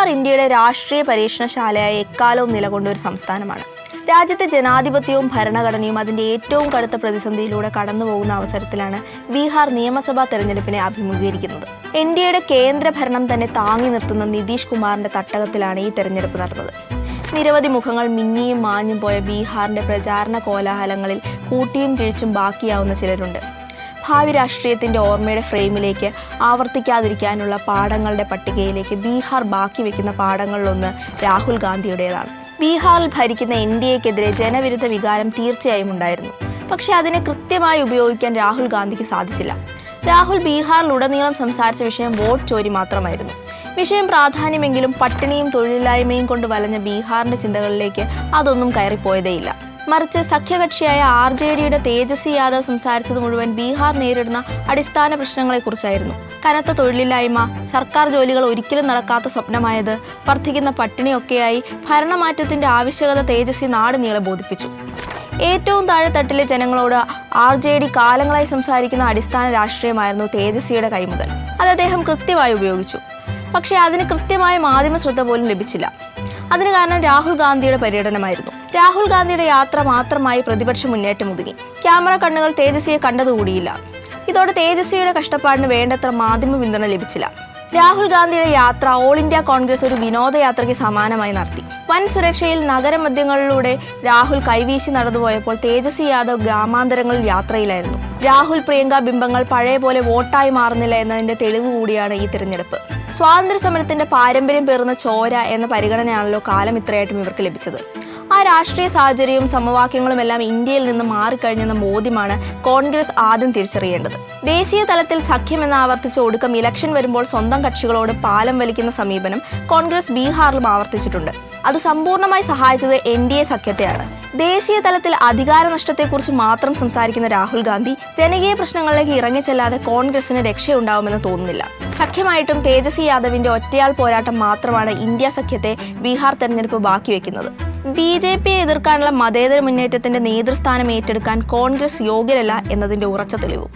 ബീഹാർ ഇന്ത്യയുടെ രാഷ്ട്രീയ പരീക്ഷണശാലയായി എക്കാലവും നിലകൊണ്ട ഒരു സംസ്ഥാനമാണ്. രാജ്യത്തെ ജനാധിപത്യവും ഭരണഘടനയും അതിൻ്റെ ഏറ്റവും കടുത്ത പ്രതിസന്ധിയിലൂടെ കടന്നുപോകുന്ന അവസരത്തിലാണ് ബീഹാർ നിയമസഭാ തെരഞ്ഞെടുപ്പിനെ അഭിമുഖീകരിക്കുന്നത്. എൻഡിഎയുടെ കേന്ദ്ര ഭരണം തന്നെ താങ്ങി നിർത്തുന്ന നിതീഷ് കുമാറിന്റെ തട്ടകത്തിലാണ് ഈ തെരഞ്ഞെടുപ്പ് നടന്നത്. നിരവധി മുഖങ്ങൾ മിന്നിയും മാഞ്ഞും പോയ ബീഹാറിന്റെ പ്രചാരണ കോലാഹലങ്ങളിൽ കൂട്ടിയും കിഴിച്ചും ബാക്കിയാവുന്ന ചിലരുണ്ട്. ഭാവി രാഷ്ട്രീയത്തിൻ്റെ ഓർമ്മയുടെ ഫ്രെയിമിലേക്ക് ആവർത്തിക്കാതിരിക്കാനുള്ള പാഠങ്ങളുടെ പട്ടികയിലേക്ക് ബീഹാർ ബാക്കി വെക്കുന്ന പാഠങ്ങളിലൊന്ന് രാഹുൽ ഗാന്ധിയുടേതാണ്. ബീഹാറിൽ ഭരിക്കുന്ന എൻഡിഎക്കെതിരെ ജനവിരുദ്ധ വികാരം തീർച്ചയായും ഉണ്ടായിരുന്നു. പക്ഷേ അതിനെ കൃത്യമായി ഉപയോഗിക്കാൻ രാഹുൽ ഗാന്ധിക്ക് സാധിച്ചില്ല. രാഹുൽ ബീഹാറിലുടനീളം സംസാരിച്ച വിഷയം വോട്ട് ചോരി മാത്രമായിരുന്നു. വിഷയം പ്രാധാന്യമെങ്കിലും പട്ടിണിയും തൊഴിലില്ലായ്മയും കൊണ്ട് വലഞ്ഞ ബീഹാറിന്റെ ചിന്തകളിലേക്ക് അതൊന്നും കയറിപ്പോയതേയില്ല. മറിച്ച് സഖ്യകക്ഷിയായ RJDയുടെ തേജസ്വി യാദവ് സംസാരിച്ചത് മുഴുവൻ ബീഹാർ നേരിടുന്ന അടിസ്ഥാന പ്രശ്നങ്ങളെക്കുറിച്ചായിരുന്നു. കനത്ത തൊഴിലില്ലായ്മ, സർക്കാർ ജോലികൾ ഒരിക്കലും നടക്കാത്ത സ്വപ്നമായത്, വർദ്ധിക്കുന്ന പട്ടിണിയൊക്കെയായി ഭരണമാറ്റത്തിന്റെ ആവശ്യകത തേജസ്വി നാട് നീളെ ബോധിപ്പിച്ചു. ഏറ്റവും താഴെത്തട്ടിലെ ജനങ്ങളോട് RJD കാലങ്ങളായി സംസാരിക്കുന്ന അടിസ്ഥാന രാഷ്ട്രീയമായിരുന്നു തേജസ്വിയുടെ കൈമുതൽ. അത് അദ്ദേഹം കൃത്യമായി ഉപയോഗിച്ചു. പക്ഷേ അതിന് കൃത്യമായ മാധ്യമ ശ്രദ്ധ പോലും ലഭിച്ചില്ല. അതിന് കാരണം രാഹുൽ ഗാന്ധിയുടെ പര്യടനമായിരുന്നു. രാഹുൽ ഗാന്ധിയുടെ യാത്ര മാത്രമായി പ്രതിപക്ഷ മുന്നേറ്റം ഒതുങ്ങി. ക്യാമറ കണ്ണുകൾ തേജസ്വിയെ കണ്ടതുകൂടിയില്ല. ഇതോടെ തേജസ്വിയുടെ കഷ്ടപ്പാടിന് വേണ്ടത്ര മാധ്യമ പിന്തുണ ലഭിച്ചില്ല. രാഹുൽ ഗാന്ധിയുടെ യാത്ര ഓൾ ഇന്ത്യ കോൺഗ്രസ് ഒരു വിനോദയാത്രയ്ക്ക് സമാനമായി നടത്തി. വൻ സുരക്ഷയിൽ നഗരമധ്യങ്ങളിലൂടെ രാഹുൽ കൈവീശി നടന്നുപോയപ്പോൾ തേജസ്വി യാദവ് ഗ്രാമാന്തരങ്ങളിൽ യാത്രയിലായിരുന്നു. രാഹുൽ പ്രിയങ്ക ബിംബങ്ങൾ പഴയ പോലെ വോട്ടായി മാറുന്നില്ല എന്നതിന്റെ തെളിവ് കൂടിയാണ് ഈ തിരഞ്ഞെടുപ്പ്. സ്വാതന്ത്ര്യ സമരത്തിന്റെ പാരമ്പര്യം പേറുന്ന ചോര എന്ന പരിഗണനയാണല്ലോ കാലം ഇത്രയായിട്ടും ഇവർക്ക് ലഭിച്ചത്. ആ രാഷ്ട്രീയ സാഹചര്യവും സമവാക്യങ്ങളുമെല്ലാം ഇന്ത്യയിൽ നിന്ന് മാറിക്കഴിഞ്ഞെന്ന ബോധ്യമാണ് കോൺഗ്രസ് ആദ്യം തിരിച്ചറിയേണ്ടത്. ദേശീയ തലത്തിൽ സഖ്യമെന്ന് ആവർത്തിച്ച ഒടുക്കം ഇലക്ഷൻ വരുമ്പോൾ സ്വന്തം കക്ഷികളോട് പാലം വലിക്കുന്ന സമീപനം കോൺഗ്രസ് ബീഹാറിലും ആവർത്തിച്ചിട്ടുണ്ട്. അത് സമ്പൂർണ്ണമായി സഹായിച്ചത് NDA സഖ്യത്തെയാണ്. ദേശീയ തലത്തിൽ അധികാര നഷ്ടത്തെക്കുറിച്ച് മാത്രം സംസാരിക്കുന്ന രാഹുൽ ഗാന്ധി ജനകീയ പ്രശ്നങ്ങളിലേക്ക് ഇറങ്ങിച്ചെല്ലാതെ കോൺഗ്രസിന് രക്ഷയുണ്ടാവുമെന്ന് തോന്നുന്നില്ല. സഖ്യമായിട്ടും തേജസ്വി യാദവിന്റെ ഒറ്റയാൾ പോരാട്ടം മാത്രമാണ് ഇന്ത്യ സഖ്യത്തെ ബീഹാർ തെരഞ്ഞെടുപ്പ് ബാക്കി വെക്കുന്നത്. BJPയെ എതിർക്കാനുള്ള മതേതര മുന്നേറ്റത്തിന്റെ നേതൃസ്ഥാനം ഏറ്റെടുക്കാൻ കോൺഗ്രസ് യോഗ്യരല്ല എന്നതിന്റെ ഉറച്ച തെളിവും.